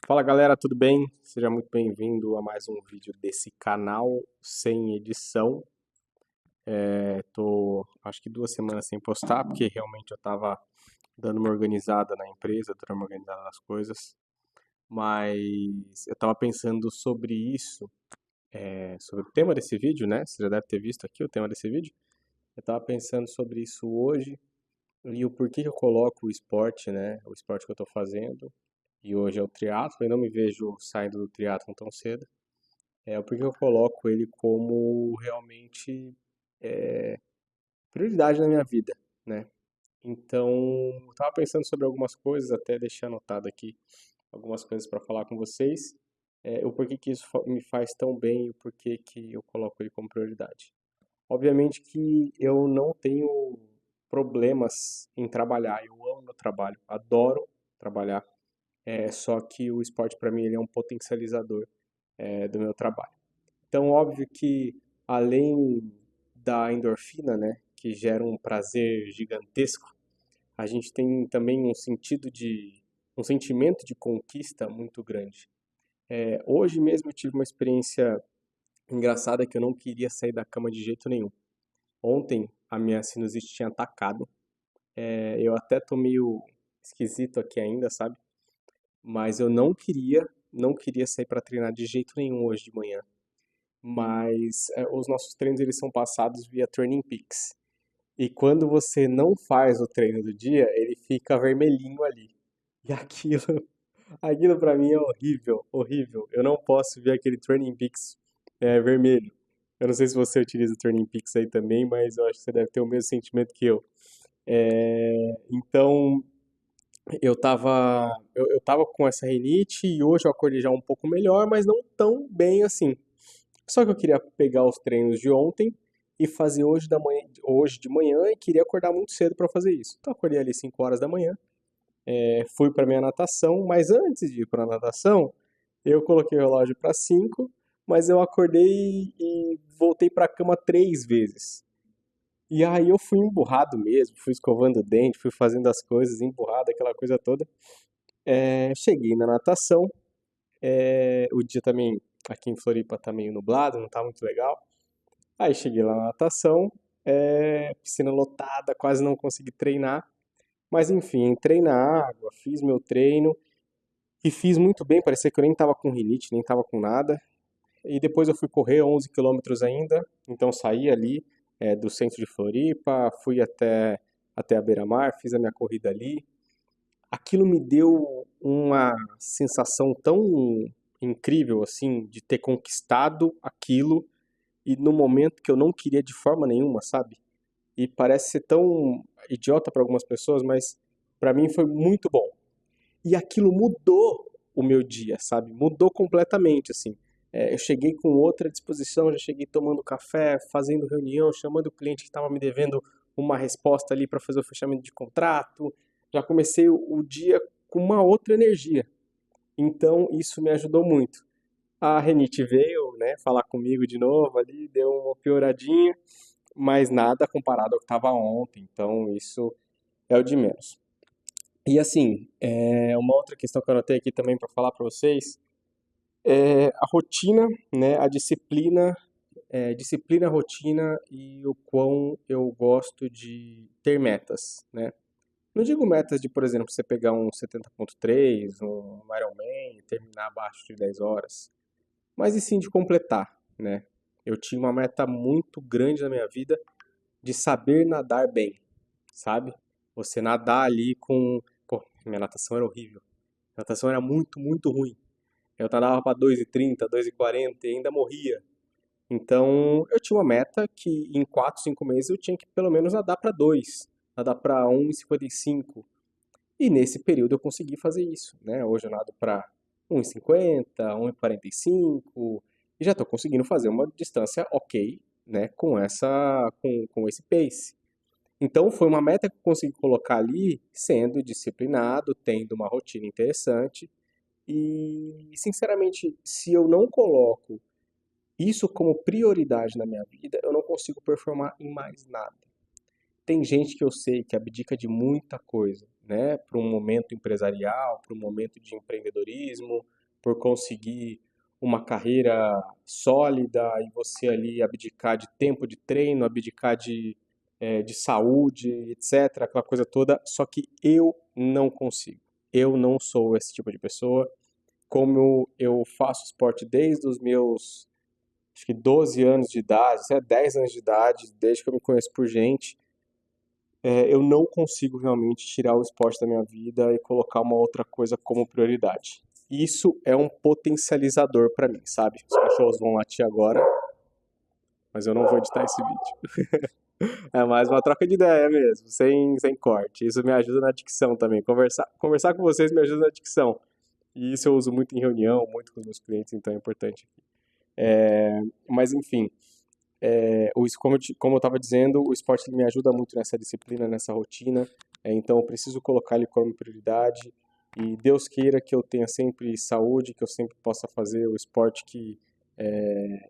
Fala galera, tudo bem? Seja muito bem-vindo a mais um vídeo desse canal sem edição. Tô acho que 2 semanas sem postar, porque realmente eu tava dando uma organizada na empresa, dando uma organizada nas coisas. Mas eu tava pensando sobre isso, sobre o tema desse vídeo, né? Você já deve ter visto aqui o tema desse vídeo. Eu tava pensando sobre isso hoje e o porquê que eu coloco o esporte, né? O esporte que eu tô fazendo. E hoje é o triatlo, eu não me vejo saindo do triatlo tão cedo. Porque eu coloco ele como realmente prioridade na minha vida, né? Então, eu tava pensando sobre algumas coisas, até deixei anotado aqui algumas coisas para falar com vocês, o porquê que isso me faz tão bem e o porquê que eu coloco ele como prioridade. Obviamente que eu não tenho problemas em trabalhar, eu amo meu trabalho, adoro trabalhar, só que o esporte para mim ele é um potencializador, do meu trabalho. Então, óbvio que além da endorfina, né, que gera um prazer gigantesco, a gente tem também um sentimento de conquista muito grande. Hoje mesmo eu tive uma experiência engraçada que eu não queria sair da cama de jeito nenhum. Ontem a minha sinusite tinha atacado. Eu até tô meio esquisito aqui ainda, sabe? Mas eu não queria sair para treinar de jeito nenhum hoje de manhã. Mas os nossos treinos eles são passados via Training Peaks. E quando você não faz o treino do dia, ele fica vermelhinho ali. E aquilo para mim é horrível, horrível. Eu não posso ver aquele Training Peaks vermelho. Eu não sei se você utiliza o Training Peaks aí também, mas eu acho que você deve ter o mesmo sentimento que eu. Então, eu tava com essa rinite e hoje eu acordei já um pouco melhor, mas não tão bem assim. Só que eu queria pegar os treinos de ontem e fazer hoje de manhã e queria acordar muito cedo para fazer isso. Então eu acordei ali 5 horas da manhã, fui para minha natação, mas antes de ir para a natação, eu coloquei o relógio para 5, mas eu acordei e voltei para a cama 3 vezes. E aí eu fui emburrado mesmo, fui escovando o dente, fui fazendo as coisas emburrado, aquela coisa toda. Cheguei na natação, o dia também aqui em Floripa tá meio nublado, não tá muito legal. Aí cheguei lá na natação, piscina lotada, quase não consegui treinar. Mas enfim, entrei na água, fiz meu treino e fiz muito bem, parecia que eu nem tava com rinite, nem tava com nada. E depois eu fui correr 11 quilômetros ainda, então saí ali do centro de Floripa, fui até a beira-mar, fiz a minha corrida ali. Aquilo me deu uma sensação tão incrível assim de ter conquistado aquilo e no momento que eu não queria de forma nenhuma, sabe? E parece ser tão idiota para algumas pessoas, mas para mim foi muito bom. E aquilo mudou o meu dia, sabe? Mudou completamente, assim. Eu cheguei com outra disposição, já cheguei tomando café, fazendo reunião, chamando o cliente que estava me devendo uma resposta ali para fazer o fechamento de contrato. Já comecei o dia com uma outra energia. Então, isso me ajudou muito. A Renite veio, né, falar comigo de novo ali, deu uma pioradinha, mas nada comparado ao que estava ontem, então isso é o de menos. E assim, uma outra questão que eu anotei aqui também para falar para vocês é a rotina, né, a disciplina, disciplina, rotina e o quão eu gosto de ter metas, né? Não digo metas de, por exemplo, você pegar um 70.3, um Ironman e terminar abaixo de 10 horas, mas e sim de completar, né? Eu tinha uma meta muito grande na minha vida de saber nadar bem, sabe? Você nadar ali com. Pô, minha natação era horrível. A natação era muito, muito ruim. Eu nadava para 2,30, 2,40 e ainda morria. Então, eu tinha uma meta que em 4, 5 meses eu tinha que pelo menos nadar para 2, nadar para 1,55. E nesse período eu consegui fazer isso, né? Hoje eu nado para 1,50, 1,45 e já estou conseguindo fazer uma distância ok, né? Com esse pace. Então foi uma meta que eu consegui colocar ali, sendo disciplinado, tendo uma rotina interessante. E, sinceramente, se eu não coloco isso como prioridade na minha vida, eu não consigo performar em mais nada. Tem gente que eu sei que abdica de muita coisa, né, para um momento empresarial, para um momento de empreendedorismo, por conseguir uma carreira sólida e você ali abdicar de tempo de treino, abdicar de saúde, etc., aquela coisa toda, só que eu não consigo. Eu não sou esse tipo de pessoa. Como eu faço esporte desde os meus, acho que 12 anos de idade, 10 anos de idade, desde que eu me conheço por gente, eu não consigo realmente tirar o esporte da minha vida e colocar uma outra coisa como prioridade. Isso é um potencializador para mim, sabe? Os cachorros vão latir agora, mas eu não vou editar esse vídeo. É mais uma troca de ideia mesmo, sem corte. Isso me ajuda na dicção também. Conversar com vocês me ajuda na dicção. E isso eu uso muito em reunião, muito com os meus clientes, então é importante. Mas enfim, como eu estava dizendo, o esporte ele me ajuda muito nessa disciplina, nessa rotina. Então eu preciso colocar ele como prioridade. E Deus queira que eu tenha sempre saúde, que eu sempre possa fazer o esporte que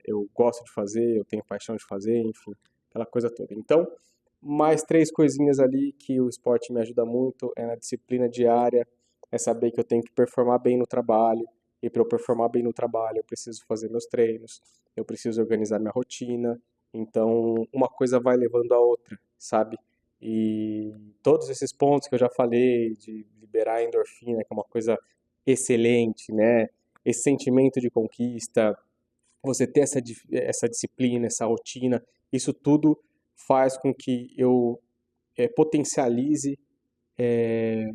eu gosto de fazer, eu tenho paixão de fazer, enfim, aquela coisa toda. Então, mais três coisinhas ali que o esporte me ajuda muito é na disciplina diária, é saber que eu tenho que performar bem no trabalho, e para eu performar bem no trabalho eu preciso fazer meus treinos, eu preciso organizar minha rotina, então uma coisa vai levando a outra, sabe? E todos esses pontos que eu já falei, de liberar a endorfina, que é uma coisa excelente, né? Esse sentimento de conquista, você ter essa disciplina, essa rotina, isso tudo faz com que eu potencialize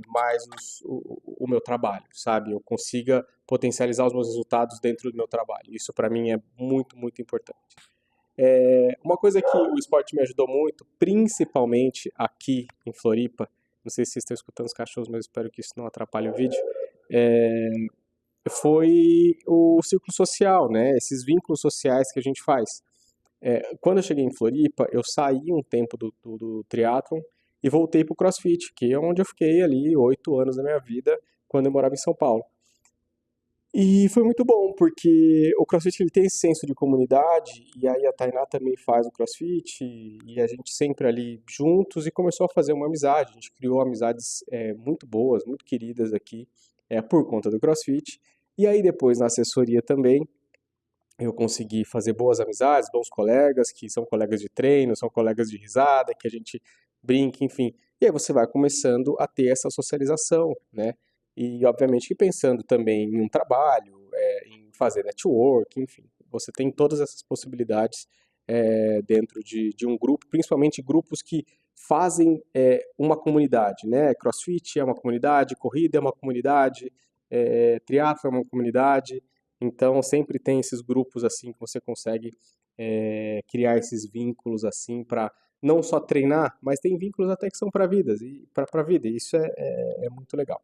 mais o meu trabalho, sabe? Eu consiga potencializar os meus resultados dentro do meu trabalho. Isso para mim é muito, muito importante. Uma coisa que o esporte me ajudou muito, principalmente aqui em Floripa, não sei se vocês estão escutando os cachorros, mas espero que isso não atrapalhe o vídeo, foi o círculo social, né? Esses vínculos sociais que a gente faz. Quando eu cheguei em Floripa, eu saí um tempo do triatlon e voltei para o CrossFit, que é onde eu fiquei ali 8 anos da minha vida quando eu morava em São Paulo. E foi muito bom, porque o CrossFit ele tem esse senso de comunidade, e aí a Tainá também faz o CrossFit, e a gente sempre ali juntos, e começou a fazer uma amizade. A gente criou amizades muito boas, muito queridas aqui, por conta do CrossFit. E aí depois na assessoria também, eu consegui fazer boas amizades, bons colegas, que são colegas de treino, são colegas de risada, que a gente brinca, enfim. E aí você vai começando a ter essa socialização, né? E obviamente que pensando também em um trabalho, em fazer network, enfim. Você tem todas essas possibilidades dentro de um grupo, principalmente grupos que fazem uma comunidade, né? CrossFit é uma comunidade, corrida é uma comunidade, triatlo é uma comunidade. Então sempre tem esses grupos assim que você consegue criar esses vínculos assim para não só treinar, mas tem vínculos até que são para vidas e para vida. E isso é muito legal.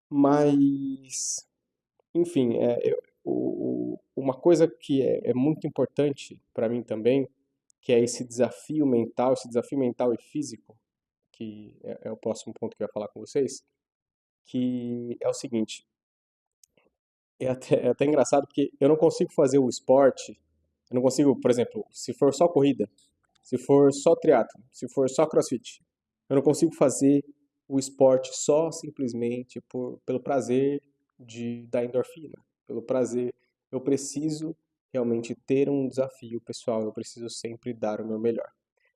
Mas, enfim, uma coisa que é muito importante para mim também, que é esse desafio mental e físico, que é o próximo ponto que eu ia falar com vocês, que é o seguinte, é até engraçado porque eu não consigo fazer o esporte, eu não consigo, por exemplo, se for só corrida, se for só triatlo, se for só crossfit, eu não consigo fazer o esporte só simplesmente pelo prazer da endorfina, pelo prazer. Eu preciso realmente ter um desafio pessoal, eu preciso sempre dar o meu melhor.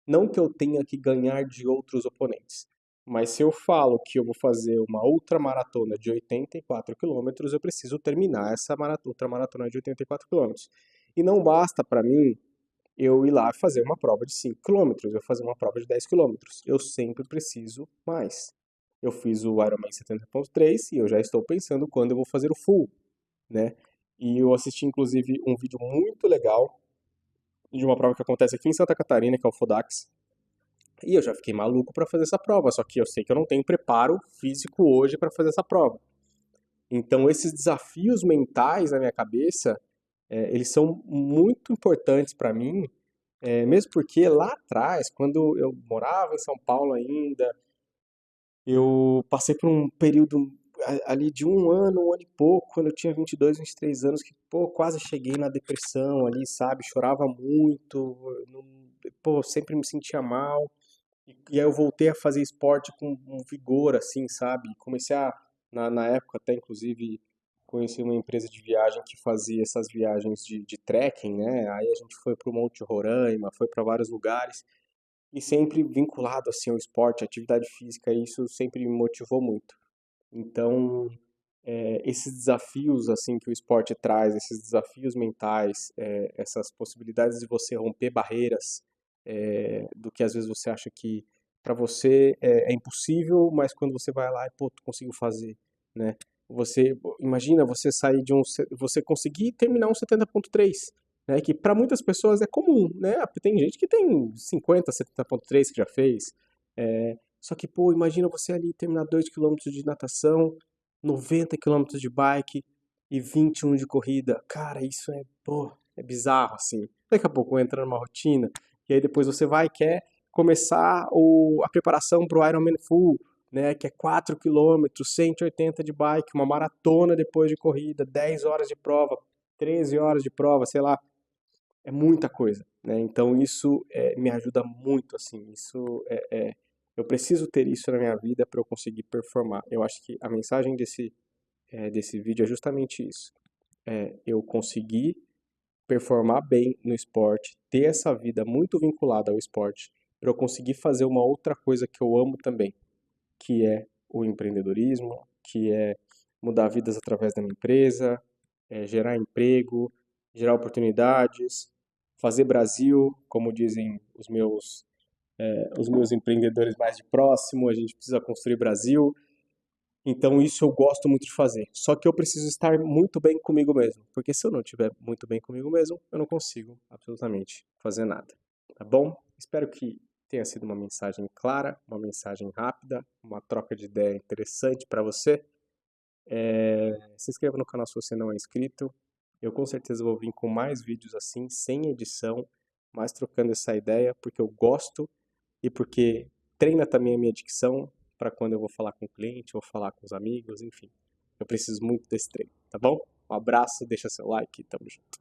Não que eu tenha que ganhar de outros oponentes, mas se eu falo que eu vou fazer uma ultramaratona de 84 quilômetros, eu preciso terminar essa ultramaratona de 84 quilômetros. E não basta para mim eu ir lá fazer uma prova de 5 quilômetros, eu fazer uma prova de 10 quilômetros. Eu sempre preciso mais. Eu fiz o Ironman 70.3 e eu já estou pensando quando eu vou fazer o full, né? E eu assisti inclusive um vídeo muito legal de uma prova que acontece aqui em Santa Catarina, que é o Fodax. E eu já fiquei maluco para fazer essa prova, só que eu sei que eu não tenho preparo físico hoje para fazer essa prova. Então, esses desafios mentais na minha cabeça, eles são muito importantes para mim, mesmo porque lá atrás, quando eu morava em São Paulo ainda, eu passei por um período ali de um ano e pouco, quando eu tinha 22, 23 anos, que, pô, quase cheguei na depressão ali, sabe? Chorava muito, não, pô, sempre me sentia mal. E aí eu voltei a fazer esporte com um vigor, assim, sabe? Comecei na época até, inclusive, conheci uma empresa de viagem que fazia essas viagens de trekking, né? Aí a gente foi para o Monte Roraima, foi para vários lugares, e sempre vinculado, assim, ao esporte, à atividade física, e isso sempre me motivou muito. Então, esses desafios assim que o esporte traz, esses desafios mentais, essas possibilidades de você romper barreiras, do que às vezes você acha que para você é impossível, mas quando você vai lá e pô, tu conseguiu fazer, né? Você imagina você sair de você conseguir terminar um 70.3, né? Que para muitas pessoas é comum, né? Tem gente que tem 50, 70.3 que já fez. Só que, pô, imagina você ali terminar 2 quilômetros de natação, 90 quilômetros de bike e 21 de corrida. Cara, isso pô, é bizarro, assim. Daqui a pouco entra numa rotina, e aí depois você vai e quer começar a preparação para o Ironman Full, né, que é 4 quilômetros, 180 de bike, uma maratona depois de corrida, 10 horas de prova, 13 horas de prova, sei lá, é muita coisa, né? Então isso me ajuda muito, assim, eu preciso ter isso na minha vida para eu conseguir performar. Eu acho que a mensagem desse vídeo é justamente isso. Eu conseguir performar bem no esporte, ter essa vida muito vinculada ao esporte, para eu conseguir fazer uma outra coisa que eu amo também, que é o empreendedorismo, que é mudar vidas através da minha empresa, gerar emprego, gerar oportunidades, fazer Brasil, como dizem os meus empreendedores mais de próximo, a gente precisa construir Brasil. Então isso eu gosto muito de fazer. Só que eu preciso estar muito bem comigo mesmo, porque se eu não estiver muito bem comigo mesmo, eu não consigo absolutamente fazer nada. Tá bom? Espero que tenha sido uma mensagem clara, uma mensagem rápida, uma troca de ideia interessante para você. Se inscreva no canal se você não é inscrito. Eu com certeza vou vir com mais vídeos assim, sem edição, mais trocando essa ideia, porque eu gosto e porque treina também a minha dicção para quando eu vou falar com o cliente, vou falar com os amigos, enfim. Eu preciso muito desse treino, tá bom? Um abraço, deixa seu like e tamo junto.